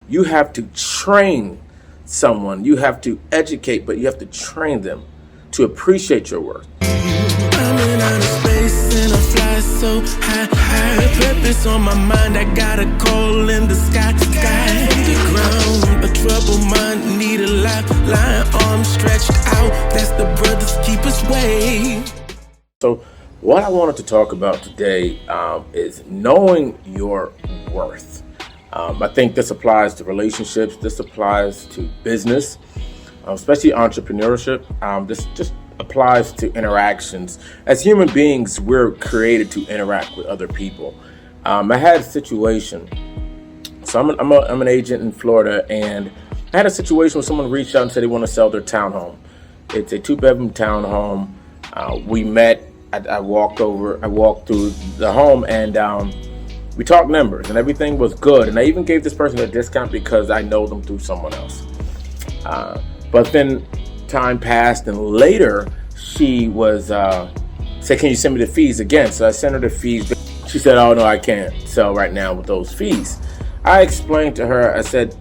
you have to train someone. You have to educate, but you have to train them to appreciate your worth. I'm in outer space and I fly so high. Purpose on my mind, I got a call in the sky. The ground, a troubled mind, need a lifeline. Arms stretched out, that's the brothers keeper's way. So what I wanted to talk about today is knowing your worth. I think this applies to relationships. This applies to business, especially entrepreneurship. This just applies to interactions. As human beings, we're created to interact with other people. I had a situation. So I'm an agent in Florida, and I had a situation where someone reached out and said they want to sell their townhome. It's a 2-bedroom townhome. We met. I walked through the home, and we talked numbers, and everything was good. And I even gave this person a discount because I know them through someone else. But then time passed, and later she was said, "Can you send me the fees again?" So I sent her the fees. She said, "Oh no, I can't sell right now with those fees." I explained to her. I said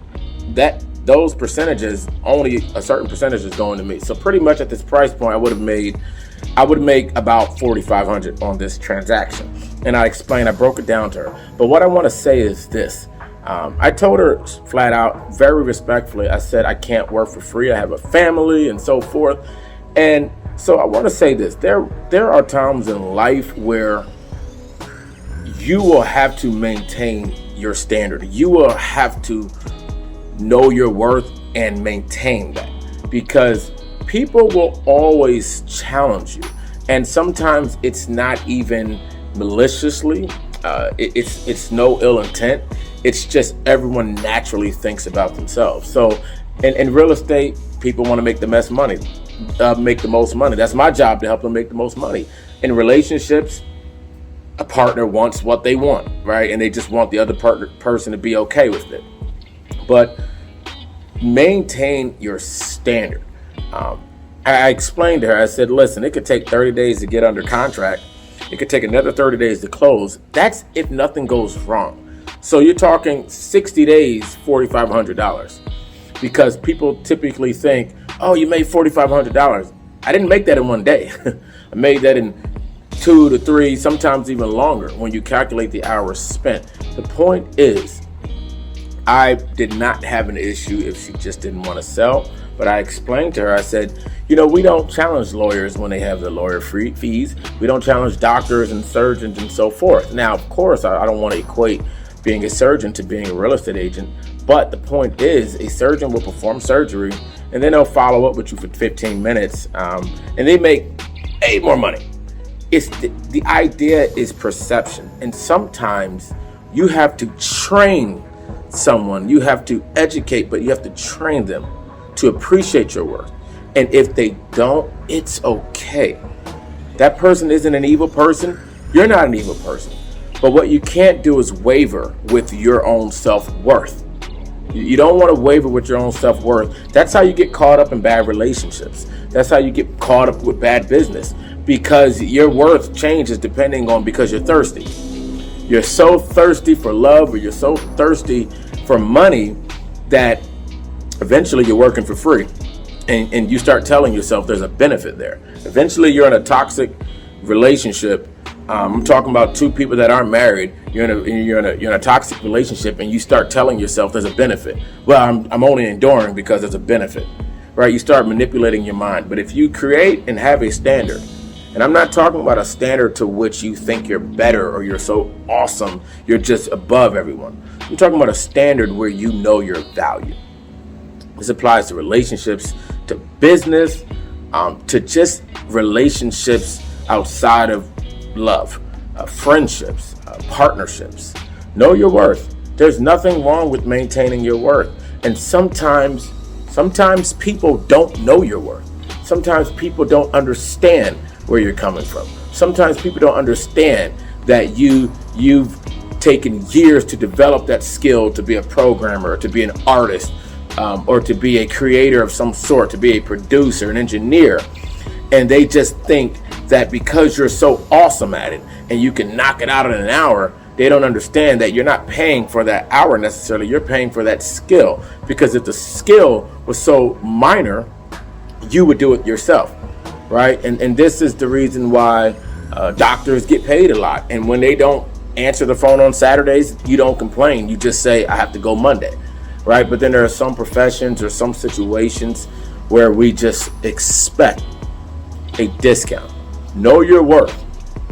that those percentages, only a certain percentage is going to me. So pretty much at this price point, I would make about $4,500 on this transaction. And I explained, I broke it down to her. But what I want to say is this. I told her flat out, very respectfully, I said, I can't work for free. I have a family and so forth. And so I want to say this. There are times in life where you will have to maintain your standard. You will have to know your worth and maintain that, because people will always challenge you. And sometimes it's not even maliciously. It's no ill intent. It's just everyone naturally thinks about themselves. So in real estate, people want to make the most money. That's my job, to help them make the most money. In relationships, a partner wants what they want, right? And they just want the other person to be okay with it. But maintain your standard. I explained to her, I said, listen, it could take 30 days to get under contract. It could take another 30 days to close. That's if nothing goes wrong. So you're talking 60 days, $4,500. Because people typically think, oh, you made $4,500. I didn't make that in one day. I made that in 2 to 3, sometimes even longer when you calculate the hours spent. The point is, I did not have an issue if she just didn't want to sell. But I explained to her, I said, we don't challenge lawyers when they have the lawyer fees. We don't challenge doctors and surgeons and so forth. Now, of course, I don't want to equate being a surgeon to being a real estate agent. But the point is, a surgeon will perform surgery, and then they'll follow up with you for 15 minutes, and they make more money. It's the idea is perception. And sometimes you have to train someone. You have to educate, but you have to train them to appreciate your worth. And if they don't, it's okay. That person isn't an evil person. You're not an evil person. But what you can't do is waver with your own self-worth. You don't want to waver with your own self-worth. That's how you get caught up in bad relationships. That's how you get caught up with bad business, because your worth changes because you're thirsty. You're so thirsty for love, or you're so thirsty for money that eventually you're working for free, and you start telling yourself there's a benefit there. Eventually you're in a toxic relationship. I'm talking about two people that aren't married. You're in a toxic relationship, and you start telling yourself there's a benefit. Well, I'm only enduring because there's a benefit, right? You start manipulating your mind. But if you create and have a standard, and I'm not talking about a standard to which you think you're better or you're so awesome, you're just above everyone. I'm talking about a standard where you know your value. This applies to relationships, to business, to just relationships outside of love, friendships, partnerships. Know your worth. There's nothing wrong with maintaining your worth. And sometimes people don't know your worth. Sometimes people don't understand where you're coming from. Sometimes people don't understand that you've taken years to develop that skill to be a programmer, to be an artist, or to be a creator of some sort, to be a producer, an engineer. And they just think that because you're so awesome at it and you can knock it out in an hour, they don't understand that you're not paying for that hour necessarily. You're paying for that skill, because if the skill was so minor, you would do it yourself, right? And this is the reason why doctors get paid a lot. And when they don't answer the phone on Saturdays, you don't complain. You just say, I have to go Monday, right? But then there are some professions or some situations where we just expect a discount. Know your worth.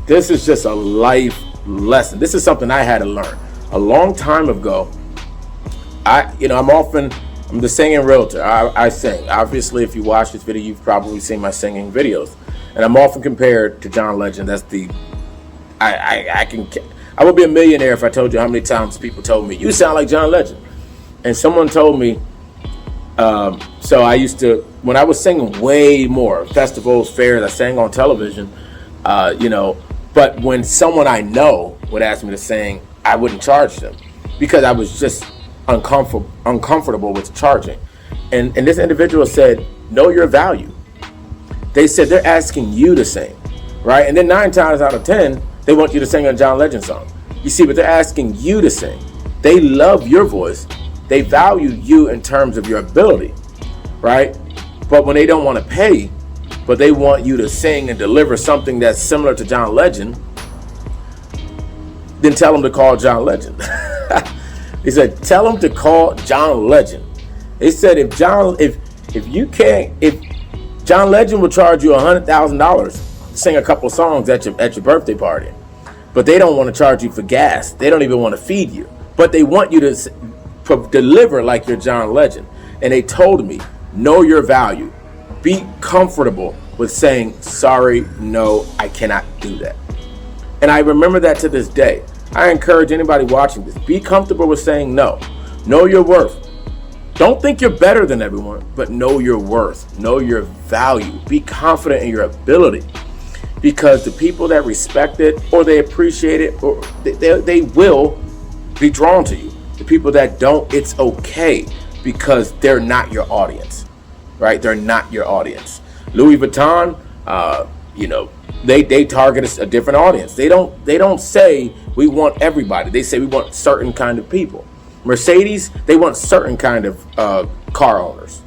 This is just a life lesson. This is something I had to learn a long time ago. I'm the singing realtor. I sing. Obviously, if you watch this video, you've probably seen my singing videos, and I'm often compared to John Legend. That's I would be a millionaire if I told you how many times people told me, you sound like John Legend. And someone told me, so I used to, when I was singing way more, festivals, fairs, I sang on television, but when someone I know would ask me to sing, I wouldn't charge them because I was just uncomfortable with charging. And this individual said, know your value. They said they're asking you to sing, right? And then 9 times out of 10, they want you to sing a John Legend song. You see, but they're asking you to sing. They love your voice. They value you in terms of your ability, right? But when they don't want to pay, but they want you to sing and deliver something that's similar to John Legend, then tell them to call John Legend. He said, tell them to call John Legend. They said if John Legend will charge you $100,000 to sing a couple songs at your birthday party, but they don't want to charge you for gas. They don't even want to feed you, but they want you to deliver like you're John Legend. And they told me, know your value. Be comfortable with saying, sorry, no, I cannot do that. And I remember that to this day. I encourage anybody watching this, be comfortable with saying no. Know your worth. Don't think you're better than everyone, but know your worth. Know your value. Be confident in your ability. Because the people that respect it or they appreciate it, or they will be drawn to you. The people that don't, it's okay, because they're not your audience, right? They're not your audience. Louis Vuitton, they target a different audience. They don't say we want everybody. They say we want certain kind of people. Mercedes, they want certain kind of car owners,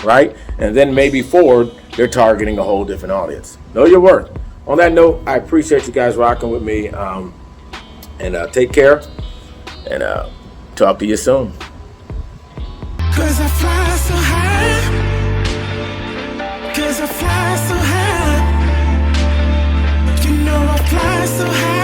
right? And then maybe Ford, they're targeting a whole different audience. Know your worth. On that note, I appreciate you guys rocking with me, and take care, and talk to you soon. 'Cause I fly so high. 'Cause I fly so high. You know I fly so high.